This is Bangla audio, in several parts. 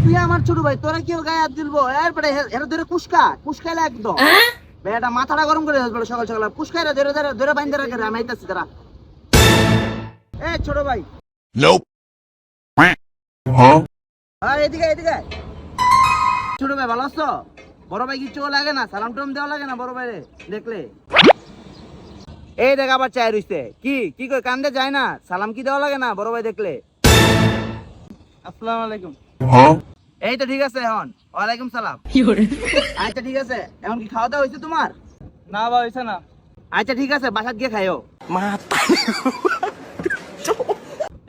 তুই আমার ছোট ভাই, তোরা কেউ গায়ে হাত দিলবো? এরপরে এরা ধরে কুসকাইলে একদম বেটা মাথাটা গরম করে দেবে সকাল সকাল। কুসকাইরা ধরে ধরে ধরে বাইন্ধে রাখে, আমি আইতাছি তারা। এ ছোট ভাই, Nope. Huh? এদিকে এদিকে আয়। ছোট ভাই ভালো আছো? বড় ভাই কিচ্ছু লাগে না, সালাম টালাম দেওয়া লাগে না বড় ভাইরে দেখলে? এই দেখ আবার চায় রইছে। কি কি কই কান্দে যায় না? সালাম কি দেওয়া লাগে না বড় ভাই দেখলে? আসসালামু আলাইকুম। Huh? এই তো ঠিক আছে এখন। ওয়ালাইকুম সালাম। আচ্ছা ঠিক আছে, এখন কি খাওয়া দাওয়া হয়েছে তোমার? না বা হইছে না। আচ্ছা ঠিক আছে, বাসাত গিয়ে খাইও।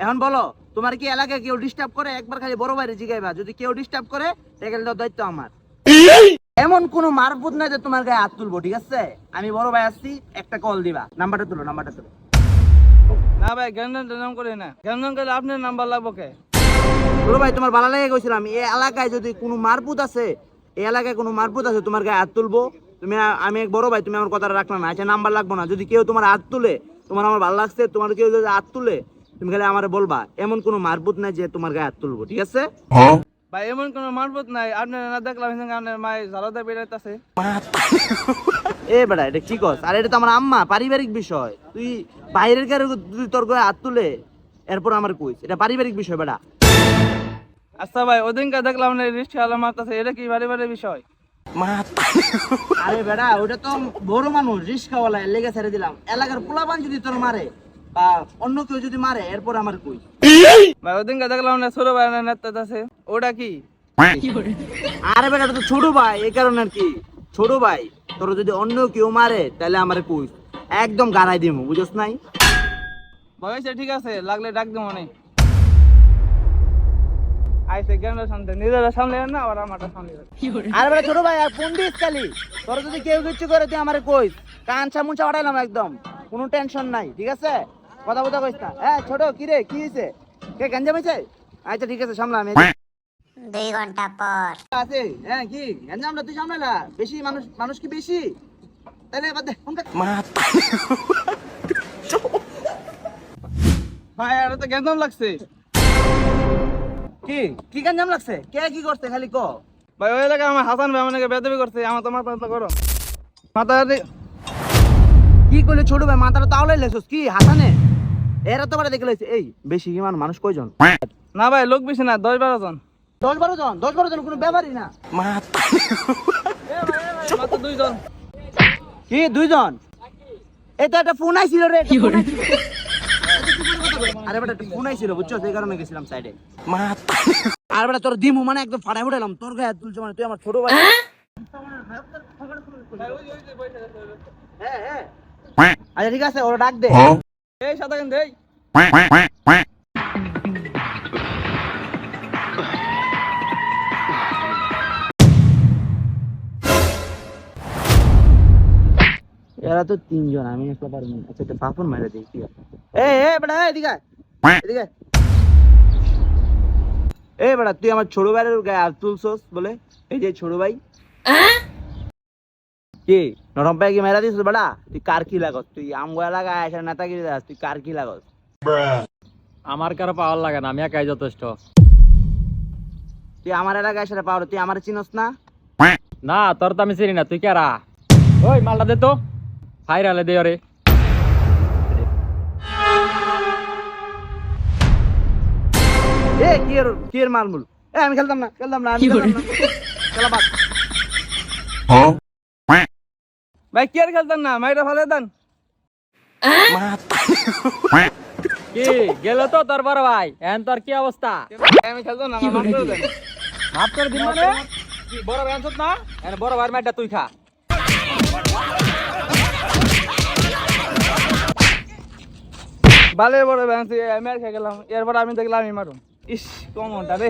এখন বলো, তোমার কি এলাকায় কেউ ডিস্টার্ব করে? একবার খালি বড় ভাইরে জিগাইবা, যদি কেউ ডিস্টার্ব করে তাহলে তো দায়িত্ব আমার। এমন কোন মারপুত নাই যে তোমার গায়ে হাত তুলবো, ঠিক আছে? আমি বড় ভাই আসছি, একটা কল দিবা। নাম্বারটা তুলো, নাম্বারটা তুলো। না ভাই জ্ঞান টেনাম করে না, জ্ঞান করলে আপনার নাম্বার লাগবো কে? বড় ভাই তোমার ভালো লেগে গেছিলাম, এই এলাকায় যদি কোনো মারপুত আছে, এই এলাকায় কোনো মারপুত আছে তোমার গায়ে হাত তুলবো। তুমি আমি এক বড় ভাই, তুমি আমার কথাটা রাখলাম না। আচ্ছা নাম্বার লাগবো না, যদি কেউ তোমার হাত তুলে, তোমার আমার ভালো লাগছে, তোমার কেউ যদি হাত তুলে তুমি খালি আমার বলবা, এমন কোনো মারপুত নাই যে তোমার গায়ে হাত তুলবো, ঠিক আছে? Huh? ভাই এমন কোনো মারফত নাই, আপনার না দেখলাম আপনার মায়ের ঝালদা বেড়াইতেছে। এ বেটা এটা কি কস? আর এটা তো আমার আম্মা, পারিবারিক বিষয়। তুই বাইরের কারো যদি তোর গায়ে হাত তুলে এরপর আমার কইস, এটা পারিবারিক বিষয় বেটা। আচ্ছা ভাই ওদিনকে দেখলাম না রিক্সা আলা মারতেছে, এটা কি বাড়ি বাড়ি বিষয়? আরে বেটা ওটা তো বড় মানুষ, রিস্কাওয়ালা, এর লেগে ছেড়ে দিলাম। এলাকার পোলাপান যদি তোর মারে বা অন্য কেউ যদি মারে এরপর আমার কই। ভাই ওদিনকে দেখলাম না ছোট ভাই না নেতাছে, ওটা কি? আরে বেটা এটা তো ছোট ভাই, এই কারণে আর কি। ছোট ভাই তোর যদি অন্য কেউ মারে তাহলে আমার কই, একদম গাড়াই দিমু, বুঝছ নাই? বয়সে ঠিক আছে, লাগলে ডাক দেবো অনেক। আইসে জ্ঞানের সামনে নিজেরা সামনে না, আবার আমারটা সামনে। আরে বেটা ছোট ভাই আর পন্ডিত কালি, তোর যদি কেউ কিছু করে তুই আমারে কইস, কানছা মুনছা উঠাইলাম একদম, কোনো টেনশন নাই, ঠিক আছে? কথা কথা কইস না। হ্যাঁ ছোট কি রে, কি হইছে? কে গঞ্জাম হইছে? আচ্ছা ঠিক আছে, সামলা আমি 2 ঘন্টা পর। আছে। হ্যাঁ কি গঞ্জামটা তুই সামলালা? বেশি মানুষ, মানুষ কি বেশি? তাহলে বাদ দে ফোন কাট। ভাই আর তো জ্ঞান লাগছে। কি কি গঞ্জাম লাগছে? কে কি করছে খালি ক। ভাই ওই এলাকায় আমার হাসান ভাই আমাকে বেদবি করছে, আমার তো মাথা গরম। মাথা কি কইলে ছোট ভাই, মাথাটা তাওলাই লেছস কি হাসানে? এরা তো বড় দেখে লইছে। এই বেশি কি মানুষ কয়জন? না ভাই লোক বেশি না, 10-12 জন। 10-12 জন? 10-12 জন কোনো ব্যাপারই না। মাত্র 2 জন। কি 2 জন? এই তো একটা ফোন আইছিল রে, একটা ফোন আইছিল। আরে বেটা একটা ফোন আইছিল বুঝছো, সেই কারণে গেছিলাম সাইডে। আর বেটা তোর দিমু মানে একদম ফাটাই উঠাইলাম, তোর গায়ে হাত তুলছে মানে তুই আমার ছোট ভাই। হ্যাঁ হ্যাঁ আচ্ছা ঠিক আছে, ওরা ডাক দে। Huh? এই সাদা কেন দেই? এরা তো 3 জন, আমি একলা পারবো না। আচ্ছা একটা পাপন মেরে দেই, ঠিক আছে? বেটা এদিকে আয়, এদিকে আয়। বেটা তুই আমার ছোট ভাইয়ের গায়ে হাত তুলছস বলে, এই যে ছোট ভাই কি নরম পায়ে কি মেরা দিছিস বেটা? তুই কার কি লাগস? তুই আমগো এলাকায় এসে নেতাগিরি দাস, তুই কার কি লাগস? আমার কারো পাওয়ার লাগে না, আমি একাই যথেষ্ট। তুই আমার এলাকায় এসে পাওয়ার, তুই আমার চিনস না? না তোর তো আমি চিনি না, তুই কারা? ওই মালটা দে তো, ফাইরালে দে ওরে। কি এর মালমুল? আমি খেলতাম না, আমি খেলতাম না। খেলা বাদ। Huh? ভাই কি আর খেলতেন না, মাইরা ফেলে দেন। কি গেল তো তোর বড় ভাই, এখন তোর কি অবস্থা? আমি খেলতাম না, মাফ করে দেন। মাফ করে দিন মানে? কি বড় ভাই আনছত না? এখন বড় ভাইয়ের মাইটা তুই খা। বালের বড় ভ্যান্সি আমি আর খেয়ে গেলাম, এরপর আমি দেখলাম আমি মারুন। ইস কমনটা রে।